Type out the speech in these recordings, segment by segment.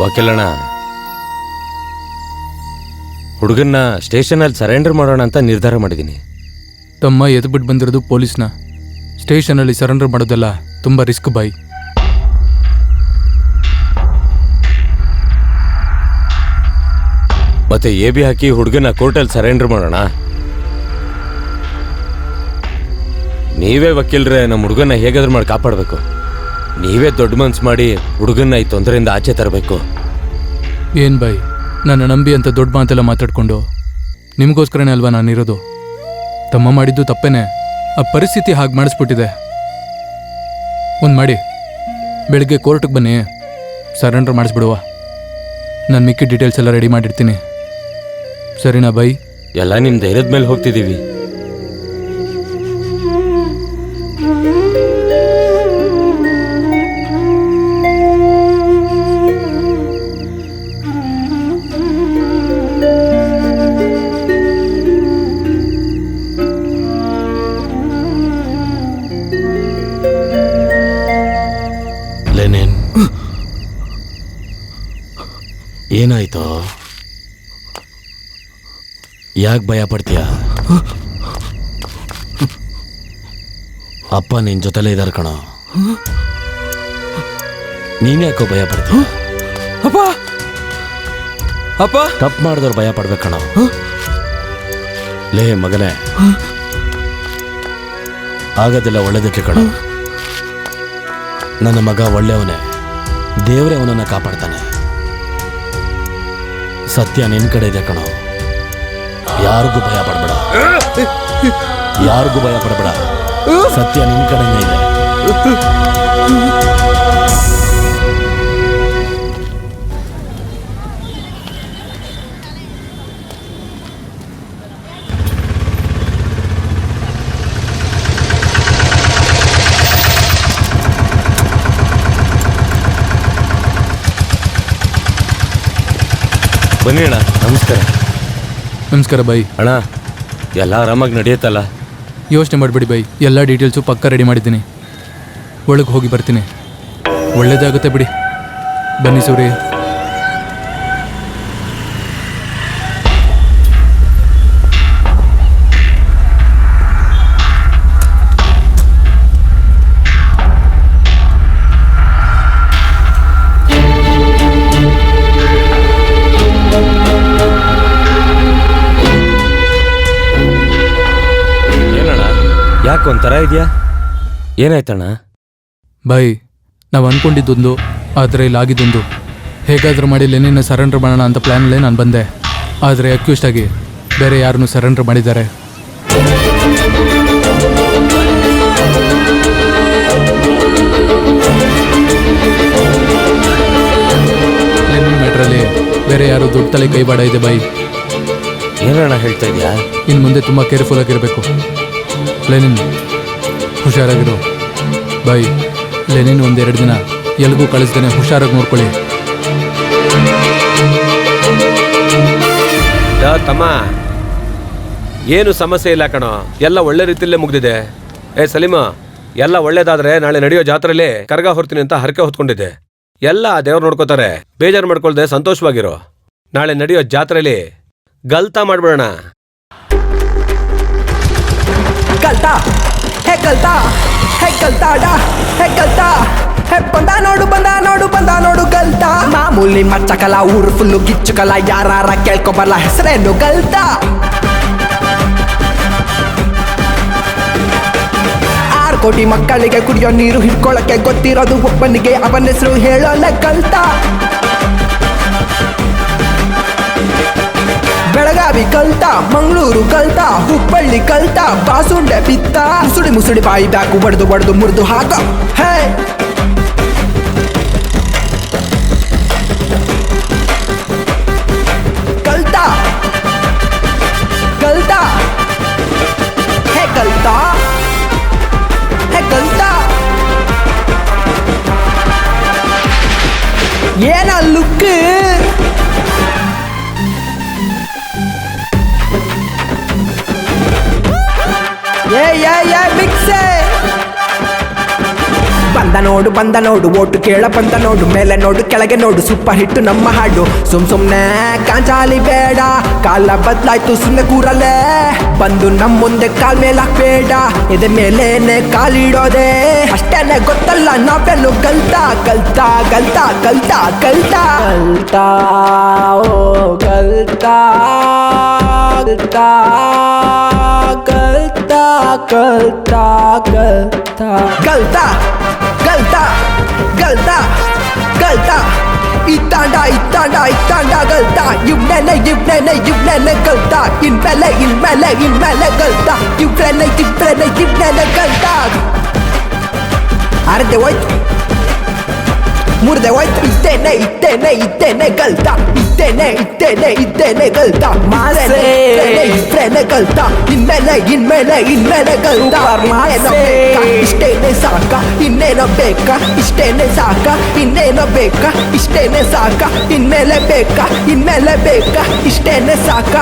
ವಕೀಲಣ್ಣ, ಹುಡುಗನ್ನ ಸ್ಟೇಷನಲ್ಲಿ surrender ಮಾಡೋಣ ಅಂತ ನಿರ್ಧಾರ ಮಾಡಿದ್ದೀನಿ. ತಮ್ಮ ಎದ್ಬಿಟ್ಟು ಬಂದಿರೋದು ಪೊಲೀಸ್ನ. ಸ್ಟೇಷನಲ್ಲಿ ಸರೆಂಡರ್ ಮಾಡೋದೆಲ್ಲ ತುಂಬ ರಿಸ್ಕ್ ಬಾಯ್. ಮತ್ತೆ ಎ ಬಿ ಹಾಕಿ ಹುಡುಗನ್ನ ಕೋರ್ಟಲ್ಲಿ ಸರೆಂಡರ್ ಮಾಡೋಣ. ನೀವೇ ವಕೀಲರೇ, ನಮ್ಮ ಹುಡುಗನ್ನ ಹೇಗಾದ್ರೂ ಮಾಡಿ ಕಾಪಾಡಬೇಕು. ನೀವೇ ದೊಡ್ಡ ಮನ್ಸು ಮಾಡಿ ಹುಡುಗನ್ನ ಈ ತೊಂದರೆಯಿಂದ ಆಚೆ ತರಬೇಕು. ಏನು ಬಾಯ್, ನನ್ನ ನಂಬಿ ಅಂತ ದೊಡ್ಡ ಮಾತೆಲ್ಲ ಮಾತಾಡ್ಕೊಂಡು ನಿಮಗೋಸ್ಕರನೇ ಅಲ್ವಾ ನಾನಿರೋದು. ತಮ್ಮ ಮಾಡಿದ್ದು ತಪ್ಪೇನೆ, ಆ ಪರಿಸ್ಥಿತಿ ಹಾಗೆ ಮಾಡಿಸ್ಬಿಟ್ಟಿದೆ. ಒಂದು ಮಾಡಿ, ಬೆಳಿಗ್ಗೆ ಕೋರ್ಟಿಗೆ ಬನ್ನಿ, ಸರೆಂಡರ್ ಮಾಡಿಸ್ಬಿಡುವ. ನಾನು ಮಿಕ್ಕಿ ಡೀಟೇಲ್ಸ್ ಎಲ್ಲ ರೆಡಿ ಮಾಡಿರ್ತೀನಿ. ಸರಿನಾ ಬಾಯ್? ಎಲ್ಲ ನಿಮ್ಮ ಧೈರ್ಯದ ಮೇಲೆ ಹೋಗ್ತಿದ್ದೀವಿ. ಏನಾಯ್ತು? ಯಾಕೆ ಭಯ ಪಡ್ತೀಯ? ಅಪ್ಪ ನಿನ್ ಜೊತೆಲೇ ಇದಾರೆ ಕಣ. ನೀನ್ ಯಾಕೋ ಭಯ ಪಡ್ತೀಯ? ಅಪ್ಪ ಅಪ್ಪ, ತಪ್ಪು ಮಾಡಿದವ್ರು ಭಯ ಪಡ್ಬೇಕು ಕಣ. ಲೇ ಮಗನೇ, ಆಗೋದಿಲ್ಲ ಒಳ್ಳೇದಕ್ಕೆ ಕಣ. ನನ್ನ ಮಗ ಒಳ್ಳೆಯವನೇ, ದೇವರೇ ಅವನನ್ನ ಕಾಪಾಡ್ತಾನೆ. ಸತ್ಯ ನಿನ್ ಕಡೆ ಇದೆ ಕಣೋ. ಯಾರಿಗೂ ಭಯ ಪಡಬೇಡ, ಯಾರಿಗೂ ಭಯ ಪಡಬೇಡ. ಸತ್ಯ ನಿನ್ ಕಡೆನೇ ಇದೆ. ಬನ್ನಿ ಅಣ್ಣ. ನಮಸ್ಕಾರ. ನಮಸ್ಕಾರ ಬಾಯ್. ಅಣ್ಣ, ಎಲ್ಲ ಆರಾಮಾಗಿ ನಡೆಯುತ್ತಲ್ಲ? ಯೋಚನೆ ಮಾಡಬೇಡಿ ಬಾಯ್, ಎಲ್ಲ ಡೀಟೇಲ್ಸು ಪಕ್ಕ ರೆಡಿ ಮಾಡಿದ್ದೀನಿ. ಒಳಗೆ ಹೋಗಿ ಬರ್ತೀನಿ. ಒಳ್ಳೇದಾಗುತ್ತೆ ಬಿಡಿ. ಬನ್ನಿ ಸೂರಿ. ಯಾಕೊಂಥರ ಇದೆಯಾ? ಏನಾಯ್ತಣ್ಣ? ಬಾಯ್, ನಾವು ಅಂದ್ಕೊಂಡಿದ್ದೊಂದು, ಆದರೆ ಇಲ್ಲಿ ಆಗಿದ್ದೊಂದು. ಹೇಗಾದರೂ ಮಾಡಿ ಲೆನಿನ್ನ ಸರೆಂಡರ್ ಮಾಡೋಣ ಅಂತ ಪ್ಲ್ಯಾನಲ್ಲೇ ನಾನು ಬಂದೆ. ಆದರೆ ಅಕ್ಯೂಸ್ಟ್ ಆಗಿ ಬೇರೆ ಯಾರನ್ನೂ ಸರೆಂಡರ್ ಮಾಡಿದ್ದಾರೆ. ಲೆನಿನ್ ಮ್ಯಾಟ್ರಲ್ಲಿ ಬೇರೆ ಯಾರು ದೊಡ್ಡ ತಲೆ ಕೈವಾಡ ಇದೆ ಬಾಯ್. ಏನಣ್ಣ ಹೇಳ್ತಾ ಇದೆಯಾ? ಇನ್ನು ಮುಂದೆ ತುಂಬ ಕೇರ್ಫುಲ್ ಆಗಿರಬೇಕು. ಲೆನಿನ್, ಹುಷಾರಾಗಿರು ಬಾಯ್. ಲೆನಿನ್ ಒಂದೆರಡು ದಿನ ಎಲ್ಗೂ ಕಳಿಸ್ದೇನೆ ಹುಷಾರಾಗಿ ನೋಡ್ಕೊಳ್ಳಿ. ತಮ್ಮ, ಏನು ಸಮಸ್ಯೆ ಇಲ್ಲ ಕಣೋ, ಎಲ್ಲ ಒಳ್ಳೆ ರೀತಿಯಲ್ಲೇ ಮುಗ್ದಿದೆ. ಸಲೀಮ, ಎಲ್ಲ ಒಳ್ಳೇದಾದ್ರೆ ನಾಳೆ ನಡೆಯೋ ಜಾತ್ರೆಯಲ್ಲಿ ಕರ್ಗ ಹೊರ್ತೀನಿ ಅಂತ ಹರಕೆ ಹೊತ್ಕೊಂಡಿದ್ದೆ. ಎಲ್ಲ ದೇವ್ರು ನೋಡ್ಕೋತಾರೆ, ಬೇಜಾರು ಮಾಡ್ಕೊಳ್ದೆ ಸಂತೋಷವಾಗಿರೋ. ನಾಳೆ ನಡೆಯೋ ಜಾತ್ರೆಯಲ್ಲಿ ಗಲ್ತಾ ಮಾಡ್ಬಿಡೋಣ. ಕಲ್ತಾ ಹೇ ಕಲ್ತಾ ಹೇ ಕಲ್ತಾಡ ಹೇ ಕಲ್ತಾ ಹೇ ಬಂದ ನೋಡು ಬಂದ ನೋಡು ಬಂದ ನೋಡು ಗಲ್ತಾ. ಮಾಮೂಲಿ ಮಚ್ಚಕಲ, ಊರು ಫುಲ್ಲು ಗಿಚ್ಚುಕಲ, ಯಾರ ಕೇಳ್ಕೊಬಲ್ಲ ಹೆಸರೇನು ಗಲ್ತಾ. 6 ಕೋಟಿ ಮಕ್ಕಳಿಗೆ ಕುಡಿಯೋ ನೀರು ಹಿಡ್ಕೊಳ್ಳಕ್ಕೆ ಗೊತ್ತಿರೋದು ಒಬ್ಬನಿಗೆ, ಅವನ ಹೆಸರು ಹೇಳೋಲ್ಲ ಗಲ್ತಾ. ಬೆಳಗಾವಿ ಕಲ್ತಾ, ಮಂಗಳೂರು ಕಲ್ತಾ, ಹುಬ್ಬಳ್ಳಿ ಕಲ್ತಾ, ಬಾಸುಂಡೆ ಬಿತ್ತ, ಮುಸುಡಿ ಮುಸುಡಿ ಬಾಯಿ ಬ್ಯಾಕು ಬಡ್ದು ಬಡ್ದು ಮುರಿದು ಹಾಕ. ಹೇ ಕಲ್ತಾ ಕಲ್ತಾ ಹೇ ಕಲ್ತಾ ಹೇ ಕಲ್ತಾ. ಏನ ಲುಕ್? ಬಂದ ನೋಡು ಓಟು ಕೇಳ ಬಂದ ನೋಡು, ಮೇಲೆ ನೋಡು ಕೆಳಗೆ ನೋಡು, ಸೂಪರ್ ಹಿಟ್ಟು ನಮ್ಮ ಹಾಡು. ಸುಮ್ನೆ ಕಾಂಚಾಲಿ ಬೇಡ, ಕಾಲ ಬದ್ಲಾಯ್ತು ಸುಮ್ನೆ ಕೂರಲೇ, ಬಂದು ನಮ್ಮ ಮುಂದೆ ಕಾಲ್ ಮೇಲೆ ಹಾಕ್ಬೇಡ, ಎದೆ ಮೇಲೇನೆ ಕಾಲಿಡೋದೆ ಅಷ್ಟೇನೆ ಗೊತ್ತಲ್ಲ ನಾವೆಲ್ಲೂ ಕಲ್ತಾ ಕಲ್ತಾ ಕಲ್ತಾ ಕಲ್ತಾ ಕಲ್ತಾ ಕಲ್ತಾ ಓ ಕಲ್ತಾ ಕಲ್ತಾ ಕಲ್ತಾ ಕಲ್ತಾ ಕಲ್ತಾ ಕಲ್ತಾ ಕಲ್ತಾ ಕಲ್ತಾ ಕಲ್ತಾ ಇತ್ತಾಂಡ ಕಲ್ತಾ ಇವ್ನೇನೆ ಕಲ್ತಾ ಇನ್ಮೇಲೆ ಕಲ್ತಾ ಇವ್ನೇನೆ ಕಲ್ತಾ ಅರ್ಧೆ ಹೋಯ್ತು ಮುರ್ದೆ ಹೋಯ್ತು ಇತ್ತೇನೆ ಕಲ್ತಾ ಇತ್ತೇನೆ ಕಲ್ತಾ ಮಾಸೆ ಇತ್ತೇನೆ ಕಲ್ತಾ ಇನ್ಮೇಲೆ ಕಲ್ತಾ ಇಷ್ಟೇನೆ ಸಾಕ ಇನ್ನೇನೋ ಬೇಕಾ ಇಷ್ಟೇನೆ ಸಾಕ ಇನ್ನೇನೋ ಬೇಕಾ ಇಷ್ಟೇನೆ ಸಾಕ ಇನ್ಮೇಲೆ ಬೇಕಾ ಇಷ್ಟೇನೆ ಸಾಕ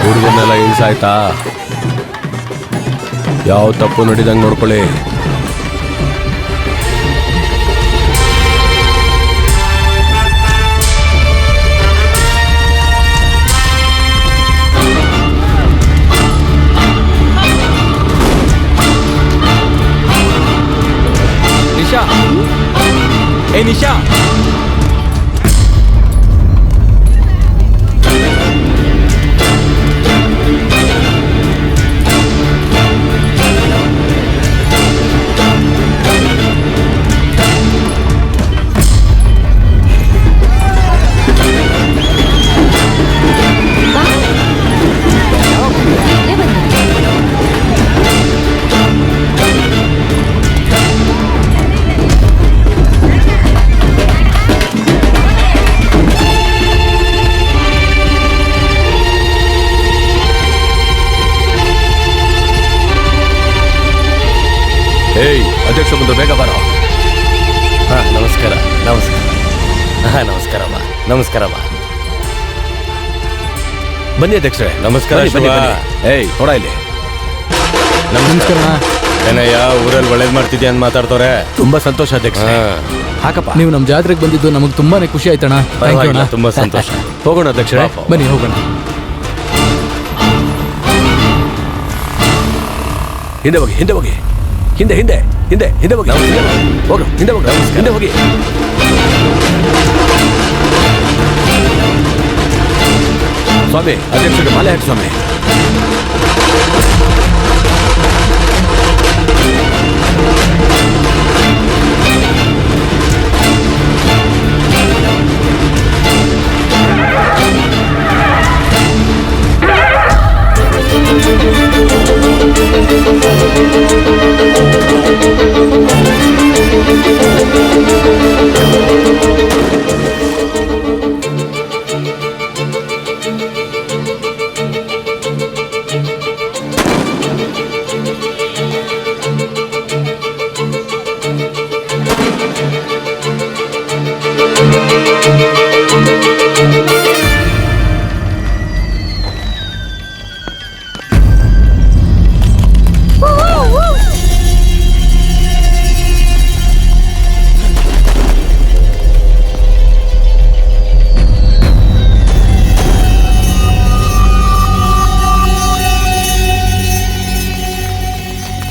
ಹುಡುಗನ್ನೆಲ್ಲ ಇಳಿಸಾಯ್ತಾ? ಯಾವ ತಪ್ಪು ನಡಿದಂಗೆ ನೋಡ್ಕೊಳ್ಳಿ. ನಿಶಾ, ನಿಶಾ, ಏಯ್, ಅಧ್ಯಕ್ಷ ಬಂದು ಬೇಗ ಬರೋ. ನಮಸ್ಕಾರ. ನಮಸ್ಕಾರಮ್ಮ. ಬನ್ನಿ ಅಧ್ಯಕ್ಷರೇ. ನಮಸ್ಕಾರ ಬನ್ನಿ. ಶಿವ. ಏಯ್ ನೋಡ ಇಲ್ಲಿ. ನಮಸ್ಕಾರ. ಏನಯ್ಯ, ಊರಲ್ಲಿ ಒಳ್ಳೇದ್ ಮಾಡ್ತಿದ್ಯಾ ಅಂತ ಮಾತಾಡ್ತವ್ರೆ. ತುಂಬಾ ಸಂತೋಷ ಅಧ್ಯಕ್ಷ. ಹಾಕಪ್ಪ. ನೀವು ನಮ್ಮ ಜಾತ್ರೆಗೆ ಬಂದಿದ್ದು ನಮಗೆ ತುಂಬಾನೇ ಖುಷಿ ಆಯ್ತಣ್ಣ. ಥ್ಯಾಂಕ್ ಯು ಅಣ್ಣ. ತುಂಬಾ ಸಂತೋಷ. ಹೋಗೋಣ ಅಧ್ಯಕ್ಷರೇ. ಬನ್ನಿ ಹೋಗೋಣ. ಹಿಂದೆ ಹೋಗಿ ಹಿಂದೆ ಹೋಗಿ ಹಿಂದೆ ಹೋಗಿ ಹೋಗ್ರು ಹಿಂದೆ ಹೋಗಿ. ಸ್ವಾಮಿ, ಅಧ್ಯಕ್ಷರಿಗೆ ಮಾಲೆ ಹಾಕಿ ಸ್ವಾಮಿ.